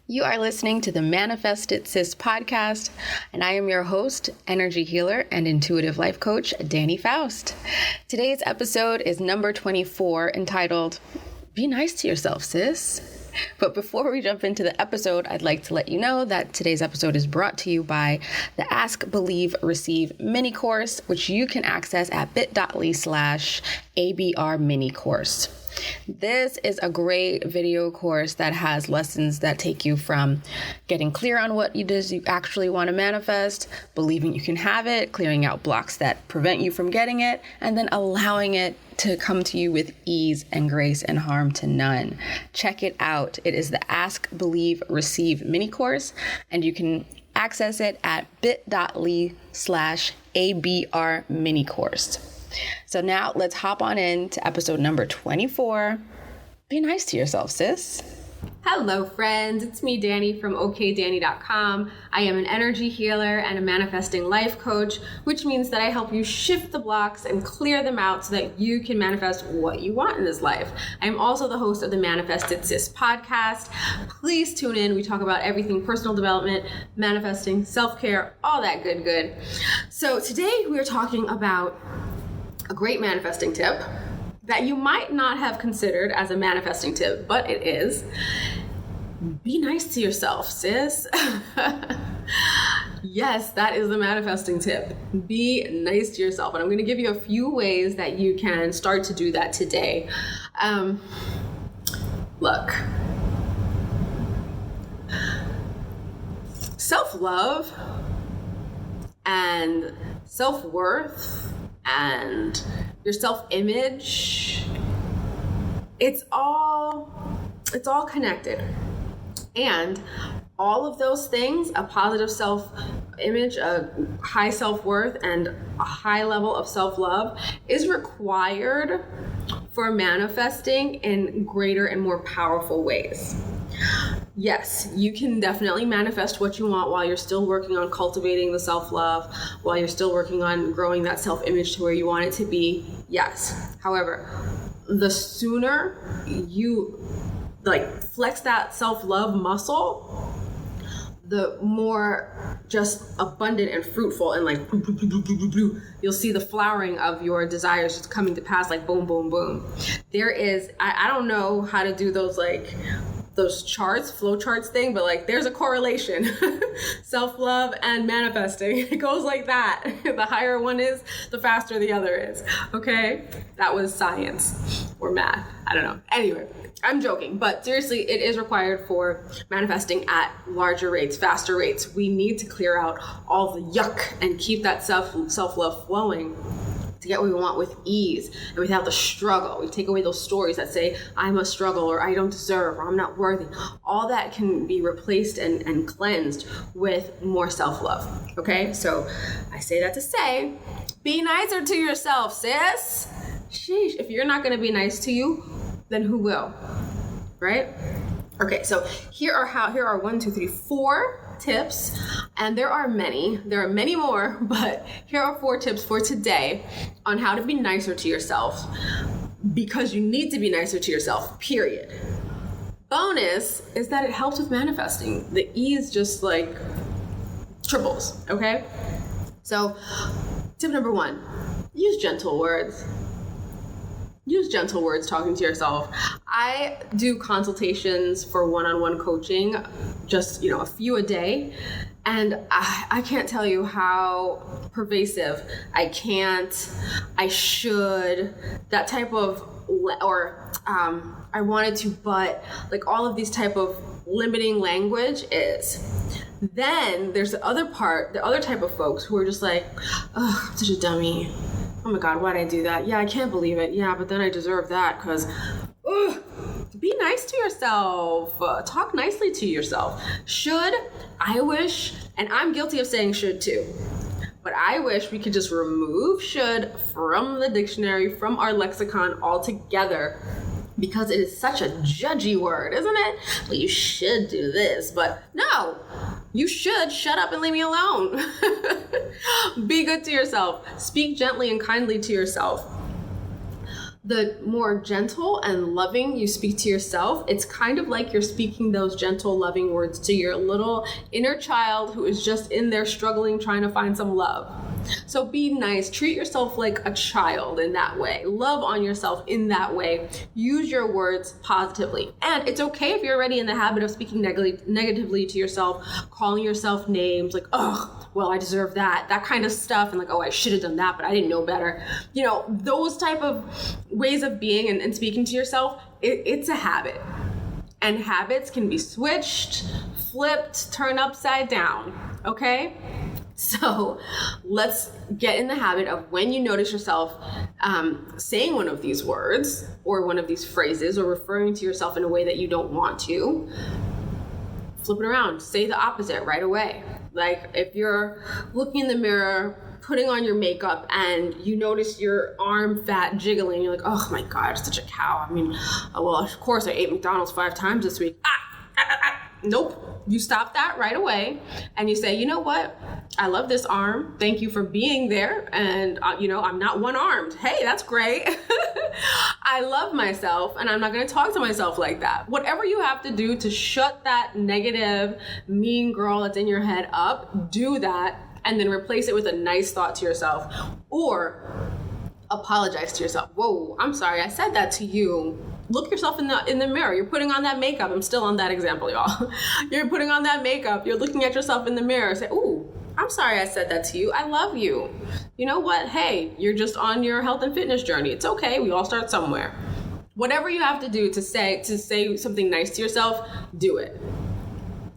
You are listening to the Manifest It Sis podcast, and I am your host, energy healer, and intuitive life coach, Dani Faust. Today's episode is number 24, entitled, Be Nice to Yourself, Sis. But before we jump into the episode, I'd like to let you know that today's episode is brought to you by the Ask, Believe, Receive mini course, which you can access at bit.ly/ABR mini course. This is a great video course that has lessons that take you from getting clear on what it is you actually want to manifest, believing you can have it, clearing out blocks that prevent you from getting it, and then allowing it to come to you with ease and grace and harm to none. Check it out. It is the Ask, Believe, Receive mini course, and you can access it at bit.ly/ABR mini course. So now let's hop on in to episode number 24. Be nice to yourself, sis. Hello, friends. It's me, Dani from okdani.com. I am an energy healer and a manifesting life coach, which means that I help you shift the blocks and clear them out so that you can manifest what you want in this life. I'm also the host of the Manfest It Sis podcast. Please tune in. We talk about everything personal development, manifesting, self-care, all that good. So today we're talking about a great manifesting tip that you might not have considered as a manifesting tip, but it is. Be nice to yourself, sis. Yes, that is the manifesting tip. Be nice to yourself. And I'm going to give you a few ways that you can start to do that today. Look, self-love and self-worth and your self-image, it's all connected. And all of those things, a positive self-image, a high self-worth, and a high level of self-love is required for manifesting in greater and more powerful ways. Yes, you can definitely manifest what you want while you're still working on cultivating the self-love, while you're still working on growing that self-image to where you want it to be. Yes. However, the sooner you flex that self-love muscle, the more just abundant and fruitful and you'll see the flowering of your desires just coming to pass, like boom, boom, boom. There is, I don't know how to do those charts, flow charts thing, but there's a correlation. Self-love and manifesting. It goes like that. The higher one is, the faster the other is. Okay? That was science or math. I don't know. Anyway, I'm joking, but seriously, it is required for manifesting at larger rates, faster rates. We need to clear out all the yuck and keep that self-love flowing to get what we want with ease and without the struggle. We take away those stories that say, I must struggle, or I don't deserve, or I'm not worthy. All that can be replaced and cleansed with more self-love. Okay? So I say that to say, be nicer to yourself, sis. Sheesh. If you're not going to be nice to you, then who will? Right? Okay, so here are 4 tips, and there are many more, but here are 4 tips for today on how to be nicer to yourself, because you need to be nicer to yourself, period. Bonus is that it helps with manifesting. The ease just triples, okay? So tip number 1, use gentle words. Use gentle words talking to yourself. I do consultations for one-on-one coaching, just, a few a day. And I can't tell you how pervasive I should, that type of, I wanted to, but all of these type of limiting language is. Then there's the other type of folks who are just I'm such a dummy. Oh my God, why'd I do that? Yeah, I can't believe it. Yeah, but then I deserve that because, be nice to yourself. Talk nicely to yourself. Should, I wish, and I'm guilty of saying should too, but I wish we could just remove should from the dictionary, from our lexicon altogether, because it is such a judgy word, isn't it? Well, you should do this, but no. You should shut up and leave me alone. Be good to yourself. Speak gently and kindly to yourself. the more gentle and loving you speak to yourself, it's kind of like you're speaking those gentle, loving words to your little inner child who is just in there struggling, trying to find some love. So be nice, treat yourself like a child in that way. Love on yourself in that way. Use your words positively. And it's okay if you're already in the habit of speaking negatively to yourself, calling yourself names like, oh, well, I deserve that kind of stuff. And like, oh, I should have done that, but I didn't know better. You know, those type of ways of being and speaking to yourself, it's a habit. And habits can be switched, flipped, turned upside down, okay? So let's get in the habit of when you notice yourself saying one of these words or one of these phrases or referring to yourself in a way that you don't want to, flip it around. Say the opposite right away. Like if you're looking in the mirror, putting on your makeup and you notice your arm fat jiggling, you're like, oh my God, I'm such a cow. I mean, well, of course I ate McDonald's 5 times this week. Nope. You stop that right away and you say, you know what? I love this arm. Thank you for being there. And, I'm not one-armed. Hey, that's great. I love myself and I'm not going to talk to myself like that. Whatever you have to do to shut that negative, mean girl that's in your head up, do that and then replace it with a nice thought to yourself or apologize to yourself. Whoa, I'm sorry. I said that to you. Look yourself in the mirror. You're putting on that makeup. I'm still on that example, y'all. You're putting on that makeup. You're looking at yourself in the mirror. Say, ooh, I'm sorry I said that to you. I love you. You know what? Hey, you're just on your health and fitness journey. It's okay. We all start somewhere. Whatever you have to do to say something nice to yourself, do it.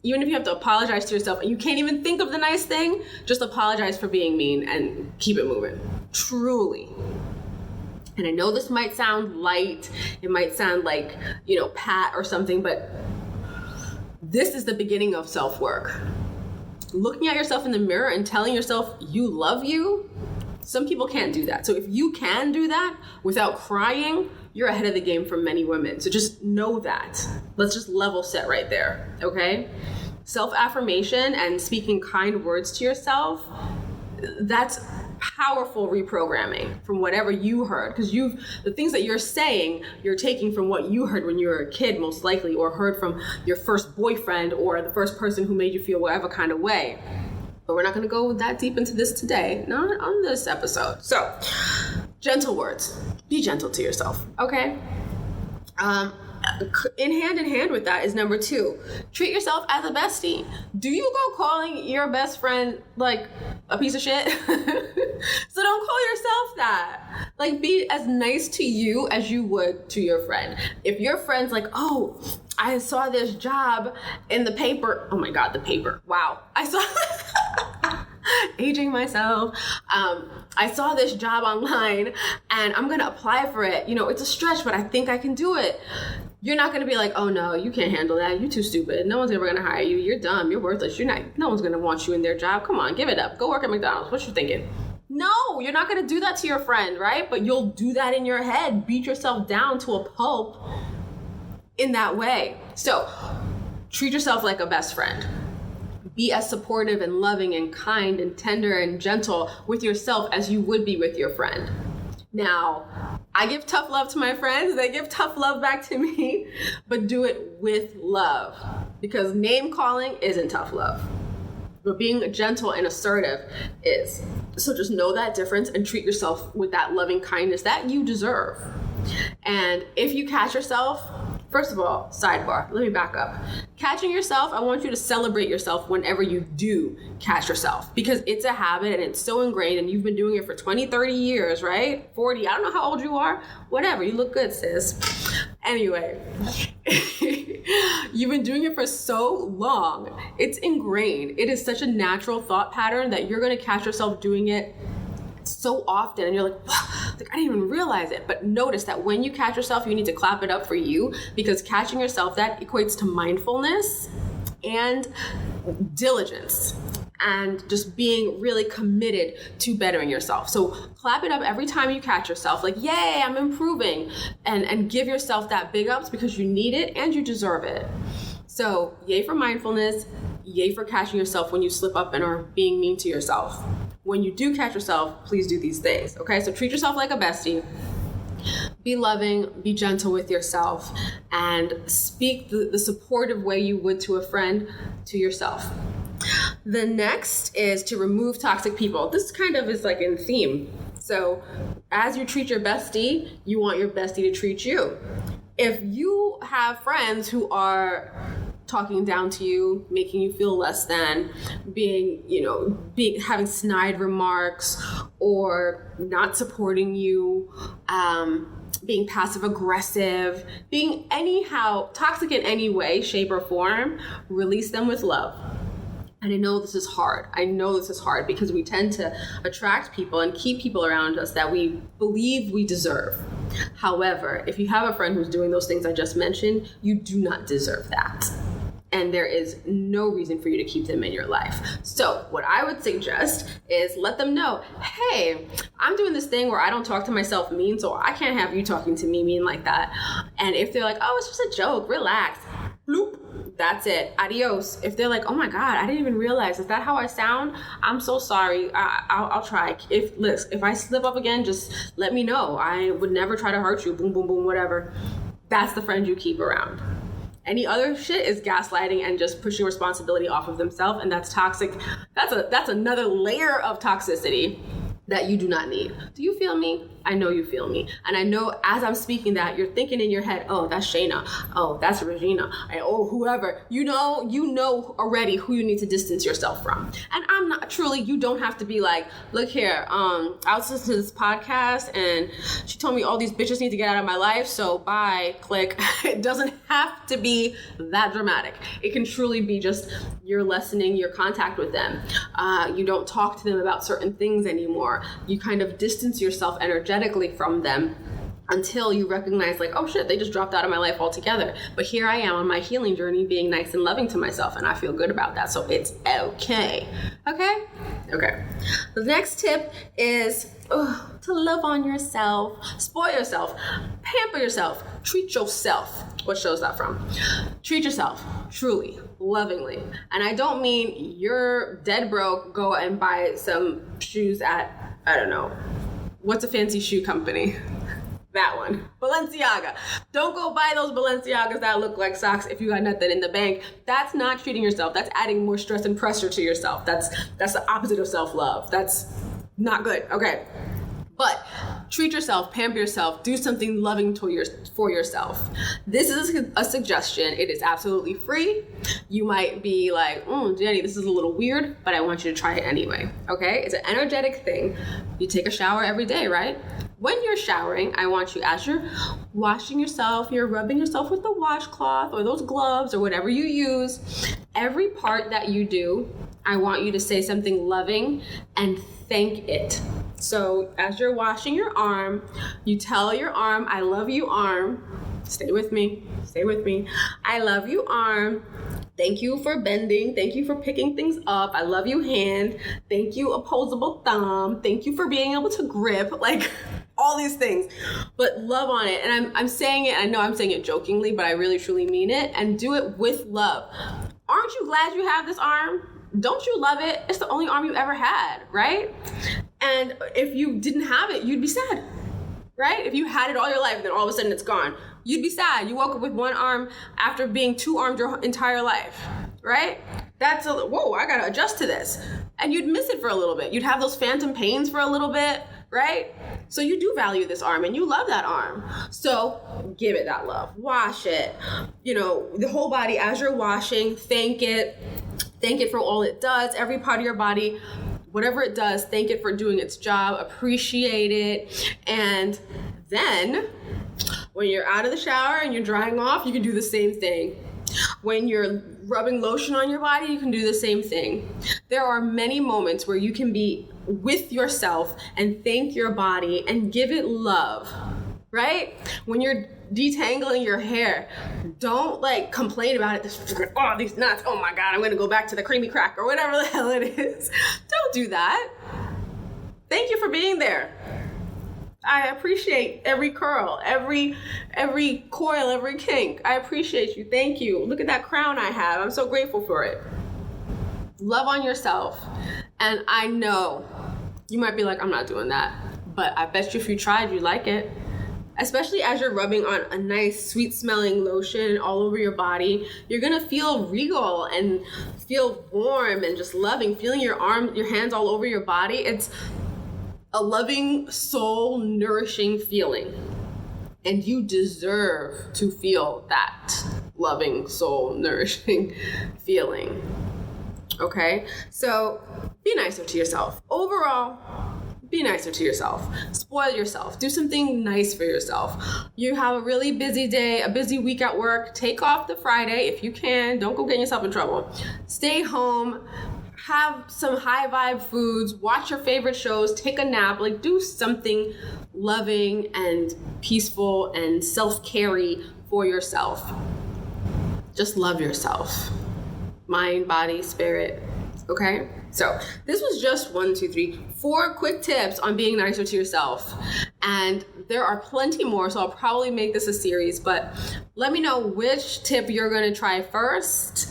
Even if you have to apologize to yourself and you can't even think of the nice thing, just apologize for being mean and keep it moving. Truly. And I know this might sound light, it might sound like, pat or something, but this is the beginning of self-work. Looking at yourself in the mirror and telling yourself you love you, some people can't do that. So if you can do that without crying, you're ahead of the game for many women. So just know that. Let's just level set right there, okay? Self-affirmation and speaking kind words to yourself, that's powerful reprogramming from whatever you heard, because the things that you're saying, you're taking from what you heard when you were a kid, most likely, or heard from your first boyfriend or the first person who made you feel whatever kind of way. But we're not going to go that deep into this today, not on this episode. So, gentle words. Be gentle to yourself, okay? In hand with that is number 2. Treat yourself as a bestie. Do you go calling your best friend like a piece of shit? So don't call yourself that. Like, be as nice to you as you would to your friend. If your friend's like, oh, I saw this job in the paper. Oh my God, the paper. Wow. I saw aging myself. I saw this job online and I'm going to apply for it. It's a stretch, but I think I can do it. You're not going to be like, oh no, you can't handle that. You're too stupid. No one's ever going to hire you. You're dumb. You're worthless. No one's going to want you in their job. Come on, give it up. Go work at McDonald's. What you thinking? No, you're not going to do that to your friend, right? But you'll do that in your head. Beat yourself down to a pulp in that way. So treat yourself like a best friend. Be as supportive and loving and kind and tender and gentle with yourself as you would be with your friend. Now, I give tough love to my friends. They give tough love back to me, but do it with love, because name calling isn't tough love, but being gentle and assertive is. So just know that difference and treat yourself with that loving kindness that you deserve. And if you catch yourself, first of all, sidebar, let me back up. Catching yourself, I want you to celebrate yourself whenever you do catch yourself, because it's a habit and it's so ingrained and you've been doing it for 20, 30 years, right? 40, I don't know how old you are. Whatever, you look good, sis. Anyway, you've been doing it for so long. It's ingrained. It is such a natural thought pattern that you're going to catch yourself doing it so often and you're like, I didn't even realize it. But notice that when you catch yourself, you need to clap it up for you, because catching yourself, that equates to mindfulness and diligence and just being really committed to bettering yourself. So clap it up every time you catch yourself, like, yay, I'm improving, and give yourself that big ups, because you need it and you deserve it. So yay for mindfulness, yay for catching yourself when you slip up and are being mean to yourself. When you do catch yourself, please do these things, okay? So treat yourself like a bestie. Be loving, be gentle with yourself, and speak the supportive way you would to a friend to yourself. The next is to remove toxic people. This kind of is like in theme. So as you treat your bestie, you want your bestie to treat you. If you have friends who are talking down to you, making you feel less than, having snide remarks, or not supporting you, being passive aggressive, being anyhow toxic in any way, shape, or form, release them with love. And I know this is hard. Because we tend to attract people and keep people around us that we believe we deserve. However, if you have a friend who's doing those things I just mentioned, you do not deserve that. And there is no reason for you to keep them in your life. So what I would suggest is let them know, hey, I'm doing this thing where I don't talk to myself mean, so I can't have you talking to me mean like that. And if they're like, oh, it's just a joke, relax, bloop, that's it, adios. If they're like, oh my God, I didn't even realize, is that how I sound? I'm so sorry, I'll try. If I slip up again, just let me know. I would never try to hurt you, boom, boom, boom, whatever. That's the friend you keep around. Any other shit is gaslighting and just pushing responsibility off of themselves, and that's toxic. That's another layer of toxicity that you do not need. Do you feel me? I know you feel me. And I know as I'm speaking that, you're thinking in your head, oh, that's Shayna. Oh, that's Regina. Oh, whoever. You know already who you need to distance yourself from. And I'm not, truly, you don't have to be like, look here, I was listening to this podcast and she told me all these bitches need to get out of my life, so bye, click. It doesn't have to be that dramatic. It can truly be just you're lessening your contact with them. You don't talk to them about certain things anymore. You kind of distance yourself energetically from them until you recognize like, oh shit, they just dropped out of my life altogether. But here I am on my healing journey being nice and loving to myself, and I feel good about that. So it's okay. Okay? The next tip is to love on yourself, spoil yourself, pamper yourself, treat yourself. What show is that from? Treat yourself, truly, lovingly. And I don't mean you're dead broke, go and buy some shoes at, I don't know, what's a fancy shoe company? That one. Balenciaga. Don't go buy those Balenciagas that look like socks if you got nothing in the bank. That's not treating yourself. That's adding more stress and pressure to yourself. That's the opposite of self-love. That's not good. Okay. But treat yourself, pamper yourself, do something loving for yourself. This is a suggestion. It is absolutely free. You might be like, Dani, this is a little weird, but I want you to try it anyway. Okay? It's an energetic thing. You take a shower every day, right? When you're showering, I want you, as you're washing yourself, you're rubbing yourself with the washcloth or those gloves or whatever you use. Every part that you do, I want you to say something loving and thank it. So as you're washing your arm, you tell your arm, I love you, arm. Stay with me. I love you, arm. Thank you for bending. Thank you for picking things up. I love you, hand. Thank you, opposable thumb. Thank you for being able to grip. Like all these things, but love on it. And I'm saying it, I know I'm saying it jokingly, but I really truly mean it, and do it with love. Aren't you glad you have this arm? Don't you love it? It's the only arm you ever had, right? And if you didn't have it, you'd be sad, right? If you had it all your life and then all of a sudden it's gone, you'd be sad. You woke up with one arm after being two-armed your entire life, right? That's whoa, I gotta adjust to this. And you'd miss it for a little bit. You'd have those phantom pains for a little bit, right? So you do value this arm and you love that arm. So give it that love. Wash it. The whole body as you're washing, thank it. Thank it for all it does. Every part of your body, whatever it does, thank it for doing its job. Appreciate it. And then when you're out of the shower and you're drying off, you can do the same thing. When you're rubbing lotion on your body, you can do the same thing. There are many moments where you can be with yourself and thank your body and give it love, right? When you're detangling your hair, don't complain about it. These knots, oh my God, I'm gonna go back to the creamy crack or whatever the hell it is. Don't do that. Thank you for being there. I appreciate every curl, every coil, every kink. I appreciate you. Thank you. Look at that crown I have. I'm so grateful for it. Love on yourself. And I know you might be like, I'm not doing that. But I bet you if you tried, you like it. especially as you're rubbing on a nice sweet smelling lotion all over your body, you're gonna feel regal and feel warm and just loving, feeling your hands all over your body. It's a loving, soul nourishing feeling. And you deserve to feel that loving, soul nourishing feeling. Okay? So be nicer to yourself. Overall, be nicer to yourself. Spoil yourself. Do something nice for yourself. You have a really busy day, a busy week at work. Take off the Friday if you can. Don't go get yourself in trouble. Stay home. Have some high vibe foods. Watch your favorite shows. Take a nap. Like, do something loving and peaceful and self-carey for yourself. Just love yourself. Mind, body, spirit. Okay? So this was just 4 quick tips on being nicer to yourself. And there are plenty more, so I'll probably make this a series, but let me know which tip you're going to try first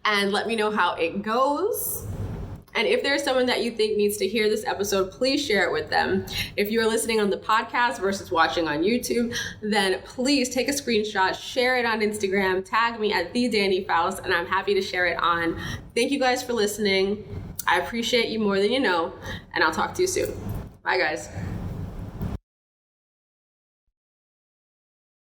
and let me know how it goes. And if there's someone that you think needs to hear this episode, please share it with them. If you're listening on the podcast versus watching on YouTube, then please take a screenshot, share it on Instagram, tag me at the Dani Faust, and I'm happy to share it on. Thank you guys for listening. I appreciate you more than you know, and I'll talk to you soon. Bye, guys.